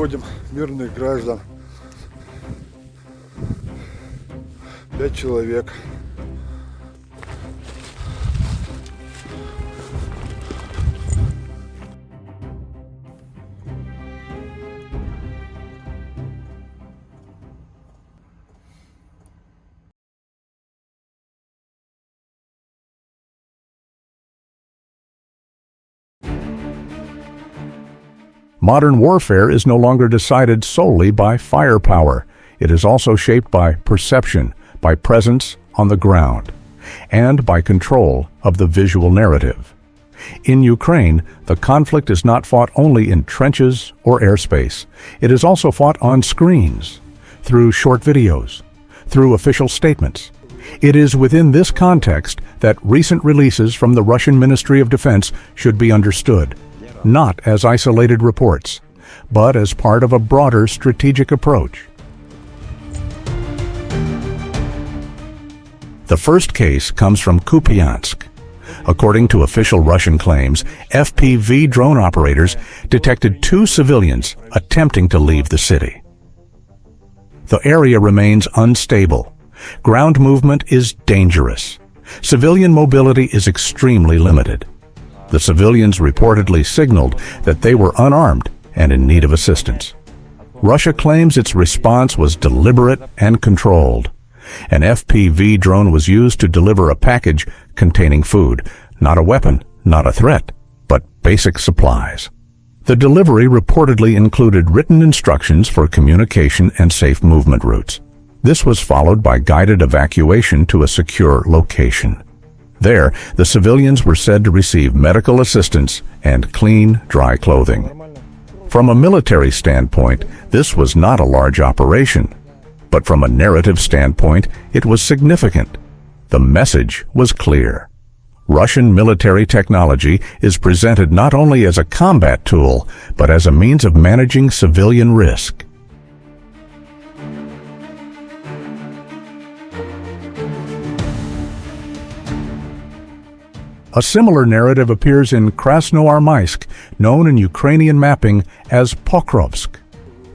выводим мирных граждан. 5 человек. Modern warfare is no longer decided solely by firepower. It is also shaped by perception, by presence on the ground, and by control of the visual narrative. In Ukraine, the conflict is not fought only in trenches or airspace. It is also fought on screens, through short videos, through official statements. It is within this context that recent releases from the Russian Ministry of Defense should be understood, not as isolated reports, but as part of a broader strategic approach. The first case comes from Kupiansk. According to official Russian claims, FPV drone operators detected 2 civilians attempting to leave the city. The area remains unstable. Ground movement is dangerous. Civilian mobility is extremely limited. The civilians reportedly signaled that they were unarmed and in need of assistance. Russia claims its response was deliberate and controlled. An FPV drone was used to deliver a package containing food, not a weapon, not a threat, but basic supplies. The delivery reportedly included written instructions for communication and safe movement routes. This was followed by guided evacuation to a secure location. There, the civilians were said to receive medical assistance and clean, dry clothing. From a military standpoint, this was not a large operation. But from a narrative standpoint, it was significant. The message was clear. Russian military technology is presented not only as a combat tool, but as a means of managing civilian risk. A similar narrative appears in Krasnoarmeysk, known in Ukrainian mapping as Pocrs.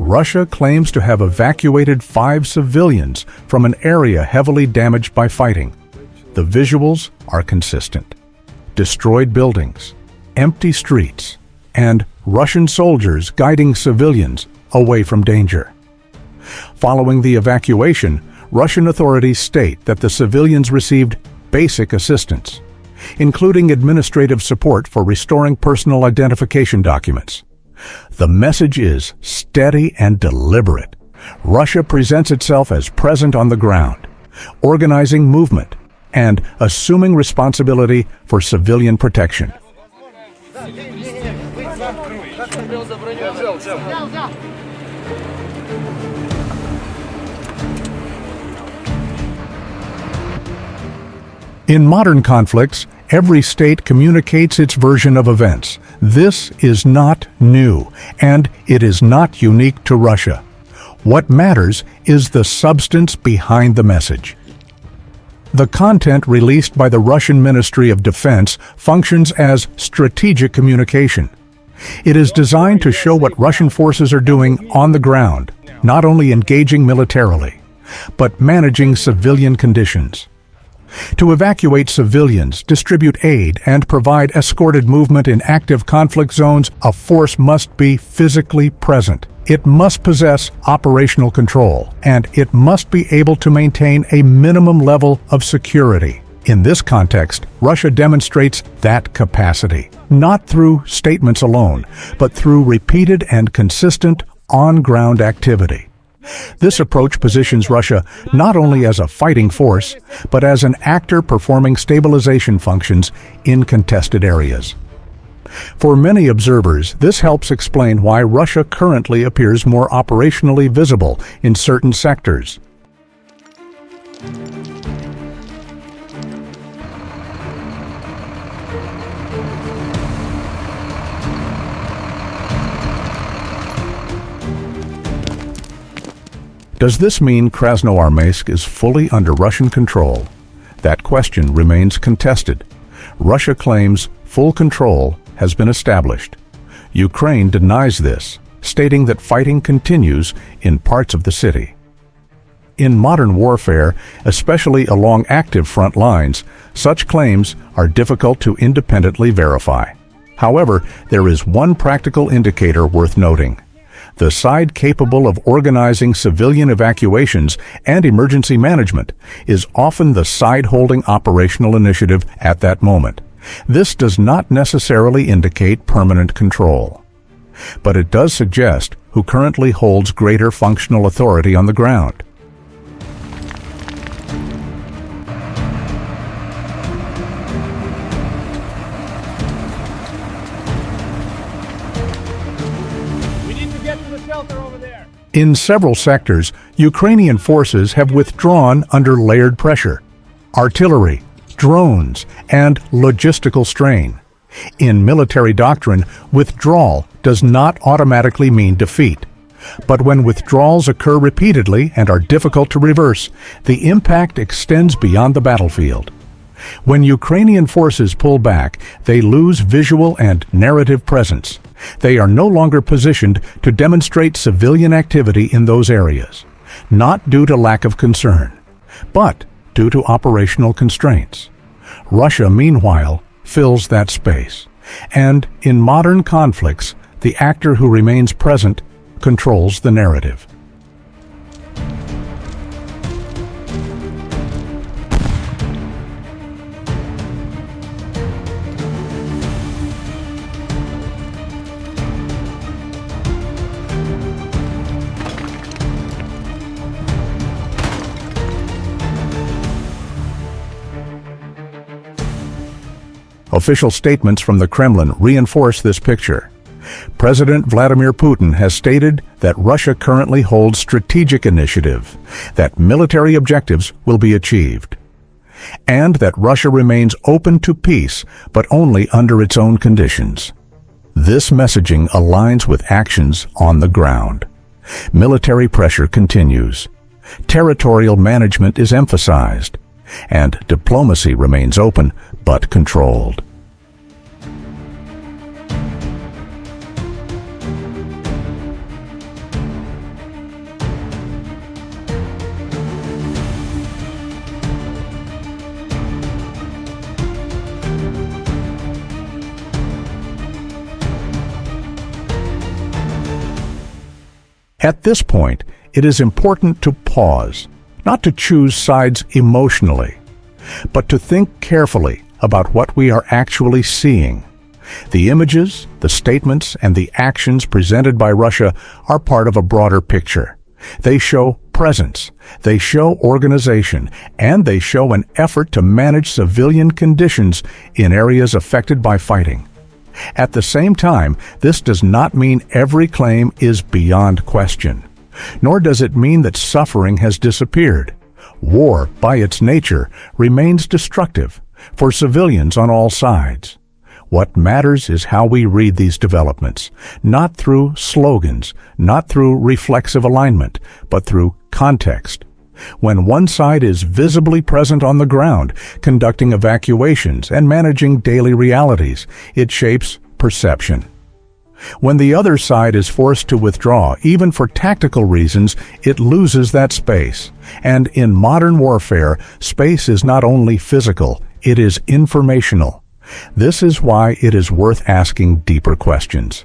Russia claims to have evacuated 5 civilians from an area heavily damaged by fighting. The visuals are consistent. Destroyed buildings, empty streets, and Russian soldiers guiding civilians away from danger. Following the evacuation, Russian authorities state that the civilians received basic assistance, including administrative support for restoring personal identification documents. The message is steady and deliberate. Russia presents itself as present on the ground, organizing movement, and assuming responsibility for civilian protection. In modern conflicts, every state communicates its version of events. This is not new, and it is not unique to Russia. What matters is the substance behind the message. The content released by the Russian Ministry of Defense functions as strategic communication. It is designed to show what Russian forces are doing on the ground, not only engaging militarily, but managing civilian conditions. To evacuate civilians, distribute aid, and provide escorted movement in active conflict zones, a force must be physically present. It must possess operational control, and it must be able to maintain a minimum level of security. In this context, Russia demonstrates that capacity, not through statements alone, but through repeated and consistent on-ground activity. This approach positions Russia not only as a fighting force, but as an actor performing stabilization functions in contested areas. For many observers, this helps explain why Russia currently appears more operationally visible in certain sectors. Does this mean Krasnoarmeysk is fully under Russian control? That question remains contested. Russia claims full control has been established. Ukraine denies this, stating that fighting continues in parts of the city. In modern warfare, especially along active front lines, such claims are difficult to independently verify. However, there is one practical indicator worth noting. The side capable of organizing civilian evacuations and emergency management is often the side holding operational initiative at that moment. This does not necessarily indicate permanent control, but it does suggest who currently holds greater functional authority on the ground. In several sectors, Ukrainian forces have withdrawn under layered pressure, artillery, drones, and logistical strain. In military doctrine, withdrawal does not automatically mean defeat. But when withdrawals occur repeatedly and are difficult to reverse, the impact extends beyond the battlefield. When Ukrainian forces pull back, they lose visual and narrative presence. They are no longer positioned to demonstrate civilian activity in those areas, not due to lack of concern, but due to operational constraints. Russia, meanwhile, fills that space, and in modern conflicts, the actor who remains present controls the narrative. Official statements from the Kremlin reinforce this picture. President Vladimir Putin has stated that Russia currently holds strategic initiative, that military objectives will be achieved, and that Russia remains open to peace, but only under its own conditions. This messaging aligns with actions on the ground. Military pressure continues. Territorial management is emphasized, and diplomacy remains open but controlled. At this point, it is important to pause, not to choose sides emotionally, but to think carefully about what we are actually seeing. The images, the statements, and the actions presented by Russia are part of a broader picture. They show presence, they show organization, and they show an effort to manage civilian conditions in areas affected by fighting. At the same time, this does not mean every claim is beyond question, nor does it mean that suffering has disappeared. War, by its nature, remains destructive for civilians on all sides. What matters is how we read these developments, not through slogans, not through reflexive alignment, but through context. When one side is visibly present on the ground, conducting evacuations and managing daily realities, it shapes perception. When the other side is forced to withdraw, even for tactical reasons, it loses that space. And in modern warfare, space is not only physical, it is informational. This is why it is worth asking deeper questions.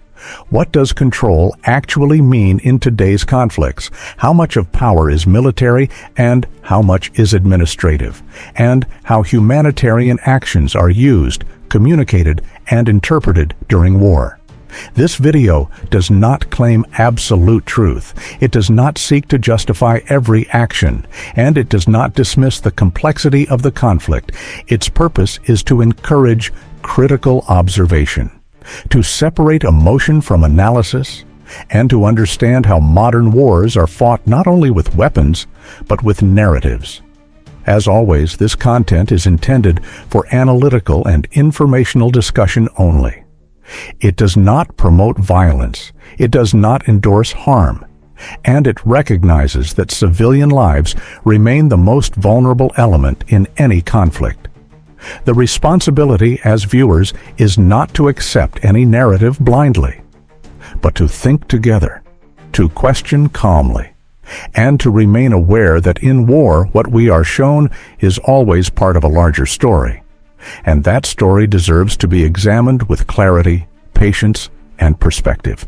What does control actually mean in today's conflicts? How much of power is military and how much is administrative? And how humanitarian actions are used, communicated, and interpreted during war. This video does not claim absolute truth. It does not seek to justify every action, and it does not dismiss the complexity of the conflict. Its purpose is to encourage critical observation, to separate emotion from analysis, and to understand how modern wars are fought not only with weapons, but with narratives. As always, this content is intended for analytical and informational discussion only. It does not promote violence, it does not endorse harm, and it recognizes that civilian lives remain the most vulnerable element in any conflict. The responsibility as viewers is not to accept any narrative blindly, but to think together, to question calmly, and to remain aware that in war what we are shown is always part of a larger story. And that story deserves to be examined with clarity, patience, and perspective.